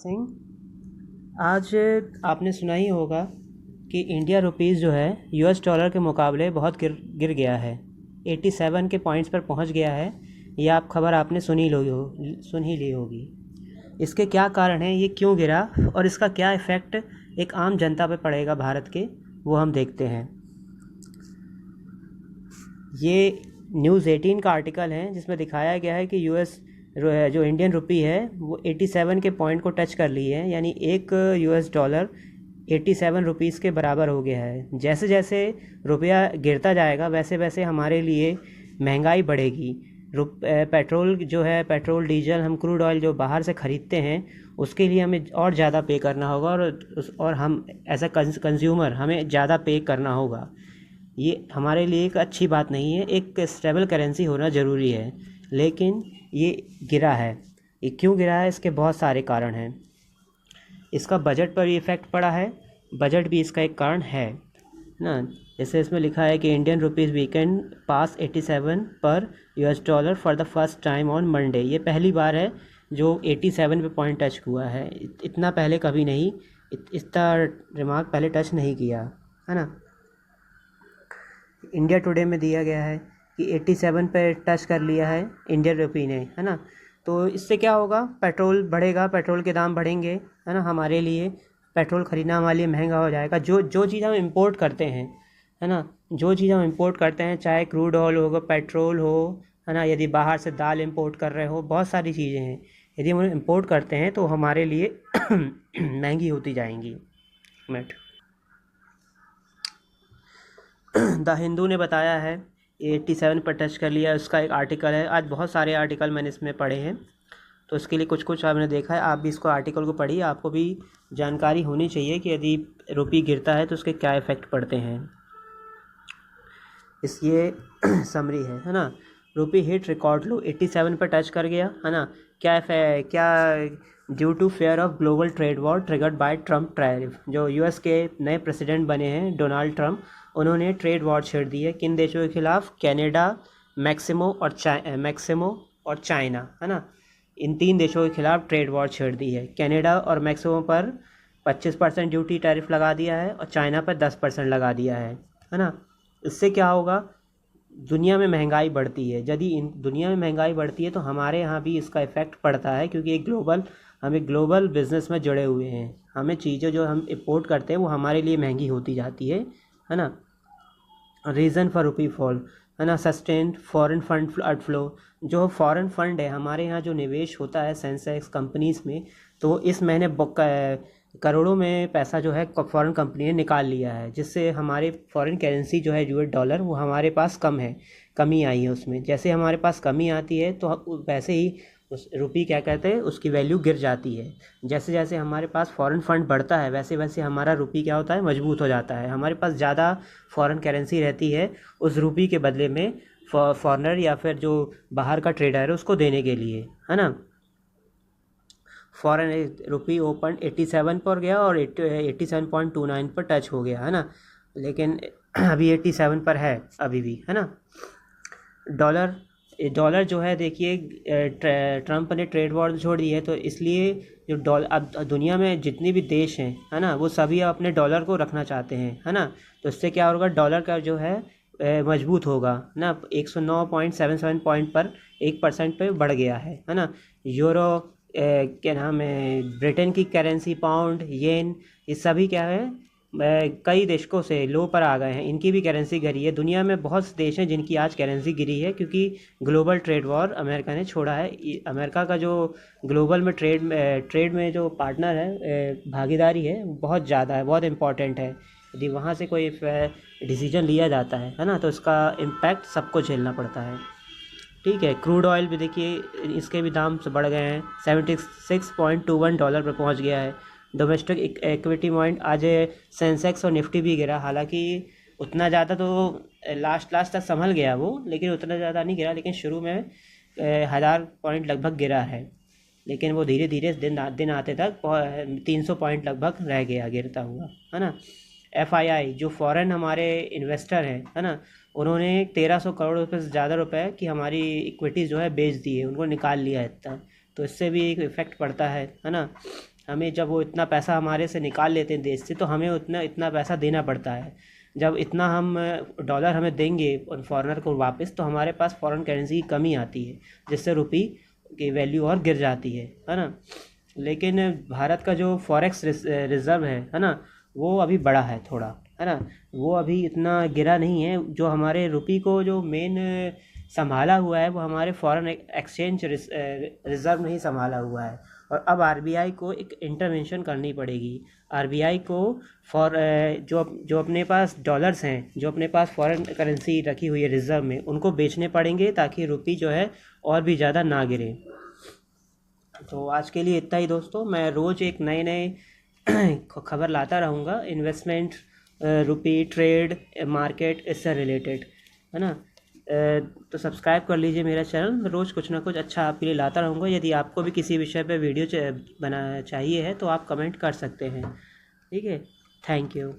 सिंह। आज आपने सुना ही होगा कि इंडिया रुपीस जो है यूएस डॉलर के मुकाबले बहुत गिर गया है, 87 के पॉइंट्स पर पहुंच गया है। ये खबर आपने सुन ही ली होगी। इसके क्या कारण हैं, ये क्यों गिरा और इसका क्या इफ़ेक्ट एक आम जनता पे पड़ेगा भारत के, वो हम देखते हैं। ये न्यूज़ 18 का आर्टिकल है जिसमें दिखाया गया है कि यूएस जो इंडियन रुपी है वो 87 के पॉइंट को टच कर ली है, यानी एक यूएस डॉलर 87 रुपीज़ के बराबर हो गया है। जैसे जैसे रुपया गिरता जाएगा वैसे वैसे हमारे लिए महंगाई बढ़ेगी। पेट्रोल जो है, पेट्रोल डीजल, हम क्रूड ऑयल जो बाहर से ख़रीदते हैं उसके लिए हमें और ज़्यादा पे करना होगा और हम एज अ कंज्यूमर हमें ज़्यादा पे करना होगा। ये हमारे लिए एक अच्छी बात नहीं है। एक स्टेबल करेंसी होना ज़रूरी है, लेकिन ये गिरा है। ये क्यों गिरा है, इसके बहुत सारे कारण हैं। इसका बजट पर भी इफ़ेक्ट पड़ा है, बजट भी इसका एक कारण है ना। जैसे इसमें लिखा है कि इंडियन रुपीज़ वीकेंड पास 87 पर US dollar for the first time on Monday. ये पहली बार है जो 87 पे पॉइंट टच हुआ है। इतना पहले कभी नहीं, इतना रिमार्क पहले टच नहीं किया है ना। इंडिया टुडे में दिया गया है कि 87 पे टच कर लिया है इंडियन रुपी ने, है ना। तो इससे क्या होगा, पेट्रोल बढ़ेगा, पेट्रोल के दाम बढ़ेंगे, है ना। हमारे लिए पेट्रोल ख़रीदना हमारे लिए महंगा हो जाएगा। जो चीज़ हम इंपोर्ट करते हैं, है ना, जो चीज़ हम इंपोर्ट करते हैं, चाहे क्रूड ऑयल हो, पेट्रोल हो, है ना, यदि बाहर से दाल इंपोर्ट कर रहे हो, बहुत सारी चीज़ें हैं, यदि हम इंपोर्ट करते हैं तो हमारे लिए महंगी होती जाएंगी। मिनट द हिंदू ने बताया है 87 पर टच कर लिया, उसका एक आर्टिकल है। आज बहुत सारे आर्टिकल मैंने इसमें पढ़े हैं, तो इसके लिए कुछ कुछ आपने देखा है। आप भी इसको आर्टिकल को पढ़िए, आपको भी जानकारी होनी चाहिए कि यदि रुपी गिरता है तो उसके क्या इफ़ेक्ट पड़ते हैं। ये समरी है ना। रुपी हिट रिकॉर्ड लो, 87 पर टच कर गया, है ना। क्या due to fear of global trade war triggered by Trump tariff. जो यूएस के नए प्रेसिडेंट बने हैं डोनाल्ड ट्रम्प, उन्होंने ट्रेड वॉर छेड़ दी है। किन देशों के खिलाफ? कनाडा, मैक्सिमो और चाइना, है ना। इन 3 देशों के खिलाफ ट्रेड वॉर छेड़ दी है। कनाडा और मैक्सिमो पर 25% ड्यूटी टैरिफ लगा दिया है और चाइना पर 10% लगा दिया है ना। इससे क्या होगा, दुनिया में महंगाई बढ़ती है। यदि दुनिया में महंगाई बढ़ती है तो हमारे यहाँ भी इसका इफ़ेक्ट पड़ता है, क्योंकि हम एक ग्लोबल बिजनेस में जुड़े हुए हैं। हमें चीज़ें जो हम इंपोर्ट करते हैं वो हमारे लिए महंगी होती जाती है ना। रीज़न फॉर रुपी फॉल, है ना। सस्टेन्ड फॉरेन फंड आउटफ्लो, जो फॉरेन फंड है हमारे यहाँ जो निवेश होता है सेंसेक्स कंपनीज़ में, तो इस महीने करोड़ों में पैसा जो है फॉरेन कंपनी ने निकाल लिया है, जिससे हमारे फॉरेन करेंसी जो है यूएस डॉलर, वो हमारे पास कमी आई है उसमें। जैसे हमारे पास कमी आती है तो वैसे ही उस रुपी क्या कहते हैं, उसकी वैल्यू गिर जाती है। जैसे जैसे हमारे पास फॉरेन फंड बढ़ता है वैसे वैसे हमारा रुपी क्या होता है, मजबूत हो जाता है। हमारे पास ज़्यादा फॉरेन करेंसी रहती है उस रुपी के बदले में फॉरेनर या फिर जो बाहर का ट्रेडर है उसको देने के लिए, है ना। फॉरेन रुपी ओपन 87 पर गया और 87.29 पर टच हो गया, है ना। लेकिन अभी 87 पर है अभी भी, है ना। डॉलर जो है, देखिए ट्रम्प ने ट्रेड वॉर छोड़ दी है, तो इसलिए जो डॉलर अब दुनिया में जितने भी देश हैं, है ना, वो सभी अपने डॉलर को रखना चाहते हैं, है ना। तो इससे क्या होगा, डॉलर का जो है मजबूत होगा ना। 109.77 पॉइंट पर 1% पे बढ़ गया है ना। यूरो, क्या नाम है, ब्रिटेन की करेंसी, पाउंड, येन, ये सभी क्या है, कई देशों से लो पर आ गए हैं, इनकी भी करेंसी गिरी है। दुनिया में बहुत से देश हैं जिनकी आज करेंसी गिरी है, क्योंकि ग्लोबल ट्रेड वॉर अमेरिका ने छोड़ा है। अमेरिका का जो ग्लोबल में ट्रेड में जो पार्टनर है, भागीदारी है, बहुत ज़्यादा है, बहुत इम्पॉर्टेंट है। यदि वहाँ से कोई डिसीजन लिया जाता है ना, तो इसका इम्पैक्ट सबको झेलना पड़ता है। ठीक है, क्रूड ऑयल भी देखिए, इसके भी दाम बढ़ गए हैं, $76.21 पर पहुंच गया है। डोमेस्टिक इक्विटी पॉइंट, आज सेंसेक्स और निफ्टी भी गिरा, हालांकि उतना ज़्यादा तो लास्ट तक संभल गया वो, लेकिन उतना ज़्यादा नहीं गिरा। लेकिन शुरू में 1000 पॉइंट लगभग गिरा है, लेकिन वो धीरे धीरे दिन आते तक 300 पॉइंट लगभग रह गया गिरता हुआ, है ना। FII जो फॉरेन हमारे इन्वेस्टर हैं, है ना, उन्होंने 1300 करोड़ रुपये से ज़्यादा रुपए की हमारी इक्विटीज़ जो है बेच दी है, उनको निकाल लिया है इतना। तो इससे भी एक इफ़ेक्ट पड़ता है ना। हमें जब वो इतना पैसा हमारे से निकाल लेते हैं देश से, तो हमें इतना पैसा देना पड़ता है। जब इतना हम डॉलर हमें देंगे फॉरेनर को वापस, तो हमारे पास फॉरेन करेंसी की कमी आती है, जिससे रुपये की वैल्यू और गिर जाती है ना। लेकिन भारत का जो फॉरेक्स रिज़र्व है ना, वो अभी बड़ा है थोड़ा, है ना। वो अभी इतना गिरा नहीं है। जो हमारे रुपये को जो मेन संभाला हुआ है, वो हमारे फॉरेन एक्सचेंज रिज़र्व में ही संभाला हुआ है। और अब आरबीआई को एक इंटरवेंशन करनी पड़ेगी। आरबीआई को जो अपने पास डॉलर्स हैं, जो अपने पास फॉरेन करेंसी रखी हुई है रिज़र्व में, उनको बेचने पड़ेंगे, ताकि रुपये जो है और भी ज़्यादा ना गिरे। तो आज के लिए इतना ही दोस्तों। मैं रोज़ एक नए खबर लाता रहूँगा, इन्वेस्टमेंट, रुपये, ट्रेड, मार्केट, इससे रिलेटेड, है ना। तो सब्सक्राइब कर लीजिए मेरा चैनल। रोज़ कुछ ना कुछ अच्छा आपके लिए लाता रहूँगा। यदि आपको भी किसी विषय पे वीडियो बना चाहिए है, तो आप कमेंट कर सकते हैं। ठीक है, थैंक यू।